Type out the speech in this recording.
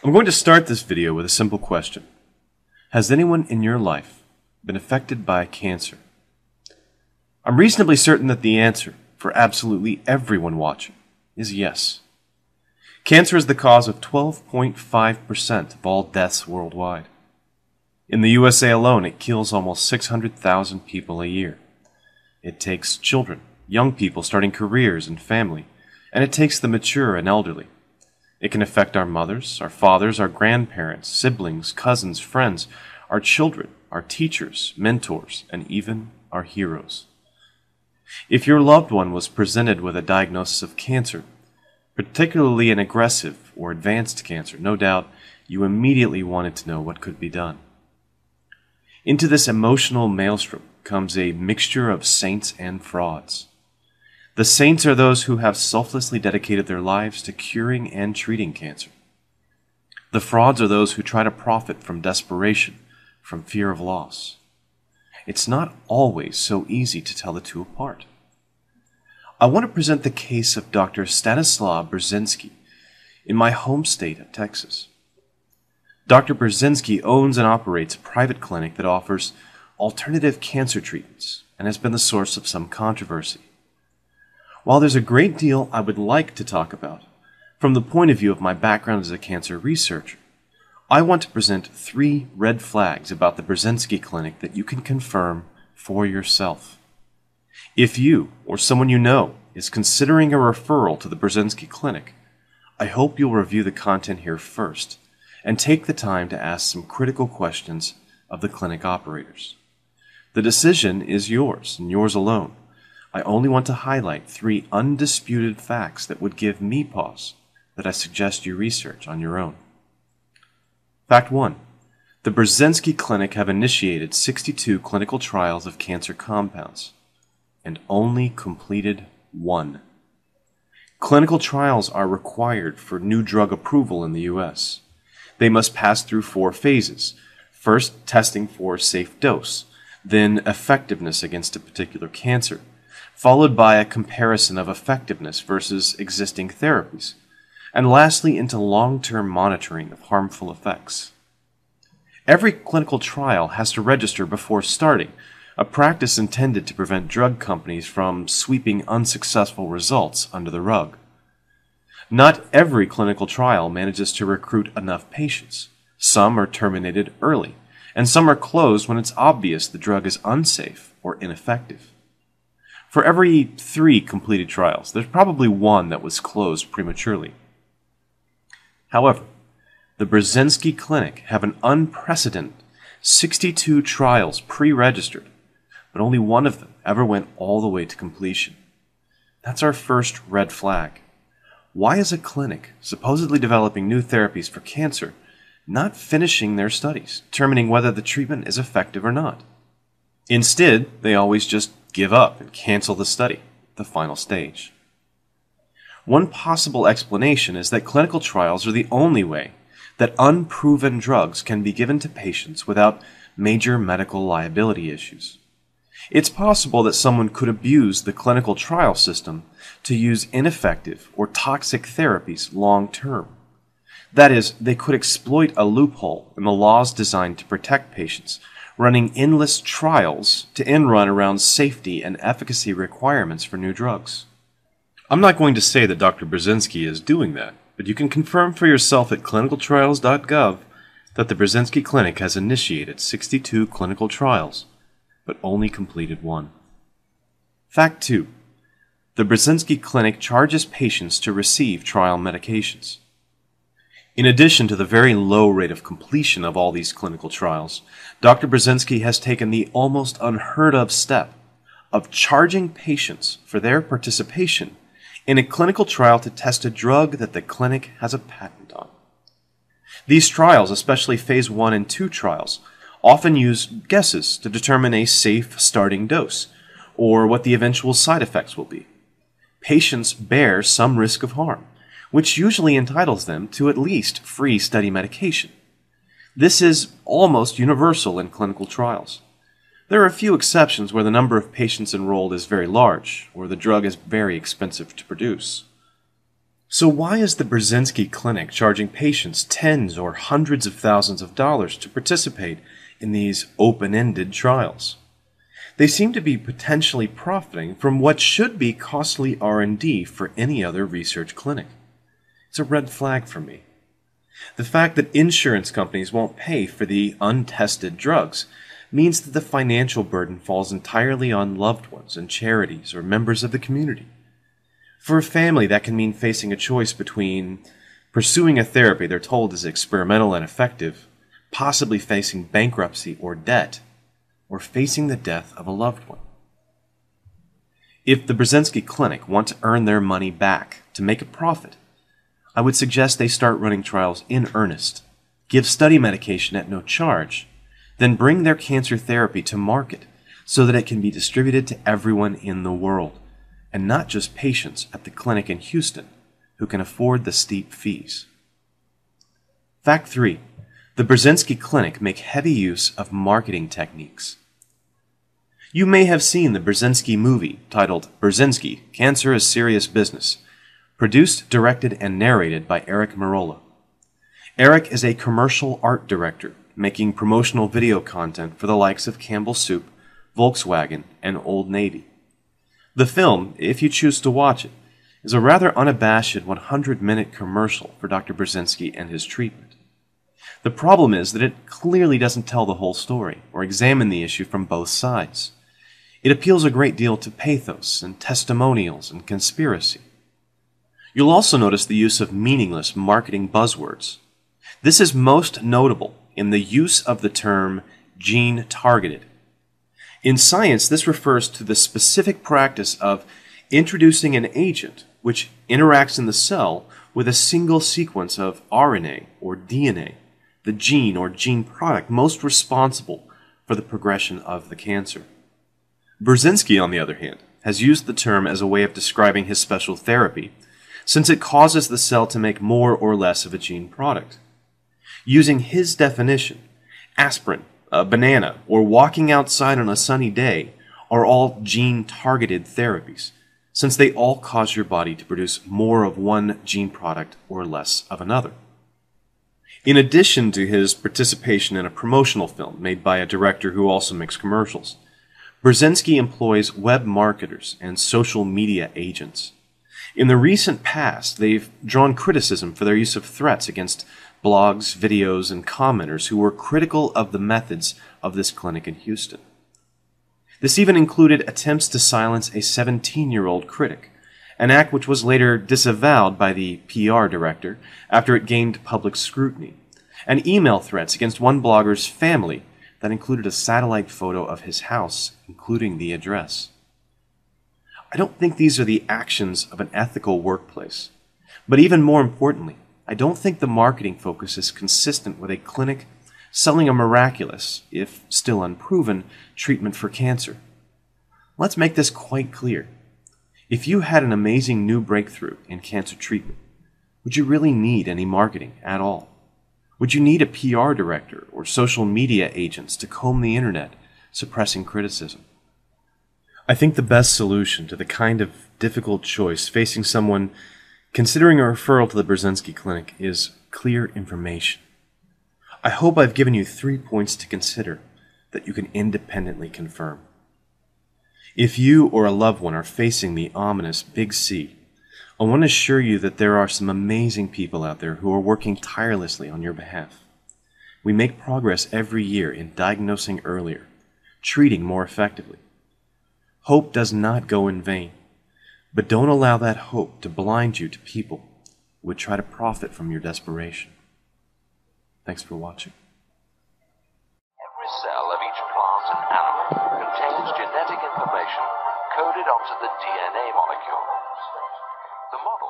I'm going to start this video with a simple question. Has anyone in your life been affected by cancer? I'm reasonably certain that the answer, for absolutely everyone watching, is yes. Cancer is the cause of 12.5% of all deaths worldwide. In the USA alone, it kills almost 600,000 people a year. It takes children, young people starting careers and family, and it takes the mature and elderly. It can affect our mothers, our fathers, our grandparents, siblings, cousins, friends, our children, our teachers, mentors, and even our heroes. If your loved one was presented with a diagnosis of cancer, particularly an aggressive or advanced cancer, no doubt you immediately wanted to know what could be done. Into this emotional maelstrom comes a mixture of saints and frauds. The saints are those who have selflessly dedicated their lives to curing and treating cancer. The frauds are those who try to profit from desperation, from fear of loss. It's not always so easy to tell the two apart. I want to present the case of Dr. Stanislaw Burzynski in my home state of Texas. Dr. Burzynski owns and operates a private clinic that offers alternative cancer treatments and has been the source of some controversy. While there's a great deal I would like to talk about, from the point of view of my background as a cancer researcher, I want to present 3 red flags about the Burzynski Clinic that you can confirm for yourself. If you, or someone you know, is considering a referral to the Burzynski Clinic, I hope you'll review the content here first and take the time to ask some critical questions of the clinic operators. The decision is yours, and yours alone. I only want to highlight 3 undisputed facts that would give me pause that I suggest you research on your own. Fact 1. The Burzynski Clinic have initiated 62 clinical trials of cancer compounds and only completed 1. Clinical trials are required for new drug approval in the U.S. They must pass through 4 phases. First, testing for safe dose, then effectiveness against a particular cancer, followed by a comparison of effectiveness versus existing therapies, and lastly into long-term monitoring of harmful effects. Every clinical trial has to register before starting, a practice intended to prevent drug companies from sweeping unsuccessful results under the rug. Not every clinical trial manages to recruit enough patients. Some are terminated early, and some are closed when it's obvious the drug is unsafe or ineffective. For every 3 completed trials, there's probably 1 that was closed prematurely. However, the Burzynski Clinic have an unprecedented 62 trials pre-registered, but only 1 of them ever went all the way to completion. That's our first red flag. Why is a clinic supposedly developing new therapies for cancer not finishing their studies, determining whether the treatment is effective or not? Instead, they always just give up and cancel the study, the final stage. One possible explanation is that clinical trials are the only way that unproven drugs can be given to patients without major medical liability issues. It's possible that someone could abuse the clinical trial system to use ineffective or toxic therapies long term. That is, they could exploit a loophole in the laws designed to protect patients, running endless trials to end run around safety and efficacy requirements for new drugs. I'm not going to say that Dr. Burzynski is doing that, but you can confirm for yourself at clinicaltrials.gov that the Burzynski Clinic has initiated 62 clinical trials, but only completed 1. Fact 2. The Burzynski Clinic charges patients to receive trial medications. In addition to the very low rate of completion of all these clinical trials, Dr. Burzynski has taken the almost unheard of step of charging patients for their participation in a clinical trial to test a drug that the clinic has a patent on. These trials, especially phase 1 and 2 trials, often use guesses to determine a safe starting dose or what the eventual side effects will be. Patients bear some risk of harm, which usually entitles them to at least free study medication. This is almost universal in clinical trials. There are a few exceptions where the number of patients enrolled is very large, or the drug is very expensive to produce. So why is the Burzynski Clinic charging patients tens or hundreds of thousands of dollars to participate in these open-ended trials? They seem to be potentially profiting from what should be costly R&D for any other research clinic. It's a red flag for me. The fact that insurance companies won't pay for the untested drugs means that the financial burden falls entirely on loved ones and charities or members of the community. For a family, that can mean facing a choice between pursuing a therapy they're told is experimental and effective, possibly facing bankruptcy or debt, or facing the death of a loved one. If the Burzynski Clinic want to earn their money back to make a profit, I would suggest they start running trials in earnest, give study medication at no charge, then bring their cancer therapy to market so that it can be distributed to everyone in the world, and not just patients at the clinic in Houston who can afford the steep fees. Fact 3. The Burzynski Clinic make heavy use of marketing techniques. You may have seen the Burzynski movie titled Burzynski, Cancer is Serious Business, produced, directed, and narrated by Eric Merola. Eric is a commercial art director making promotional video content for the likes of Campbell Soup, Volkswagen, and Old Navy. The film, if you choose to watch it, is a rather unabashed 100-minute commercial for Dr. Burzynski and his treatment. The problem is that it clearly doesn't tell the whole story or examine the issue from both sides. It appeals a great deal to pathos and testimonials and conspiracy. You'll also notice the use of meaningless marketing buzzwords. This is most notable in the use of the term gene-targeted. In science, this refers to the specific practice of introducing an agent which interacts in the cell with a single sequence of RNA or DNA, the gene or gene product most responsible for the progression of the cancer. Burzynski, on the other hand, has used the term as a way of describing his special therapy, since it causes the cell to make more or less of a gene product. Using his definition, aspirin, a banana, or walking outside on a sunny day are all gene-targeted therapies, since they all cause your body to produce more of one gene product or less of another. In addition to his participation in a promotional film made by a director who also makes commercials, Burzynski employs web marketers and social media agents. In the recent past, they've drawn criticism for their use of threats against blogs, videos, and commenters who were critical of the methods of this clinic in Houston. This even included attempts to silence a 17-year-old critic, an act which was later disavowed by the PR director after it gained public scrutiny, and email threats against one blogger's family that included a satellite photo of his house, including the address. I don't think these are the actions of an ethical workplace, but even more importantly, I don't think the marketing focus is consistent with a clinic selling a miraculous, if still unproven, treatment for cancer. Let's make this quite clear. If you had an amazing new breakthrough in cancer treatment, would you really need any marketing at all? Would you need a PR director or social media agents to comb the internet, suppressing criticism? I think the best solution to the kind of difficult choice facing someone considering a referral to the Burzynski Clinic is clear information. I hope I've given you 3 points to consider that you can independently confirm. If you or a loved one are facing the ominous Big C, I want to assure you that there are some amazing people out there who are working tirelessly on your behalf. We make progress every year in diagnosing earlier, treating more effectively. Hope does not go in vain, but don't allow that hope to blind you to people who would try to profit from your desperation. Thanks for watching. Every cell of each plant and animal contains genetic information coded onto the DNA molecule. The model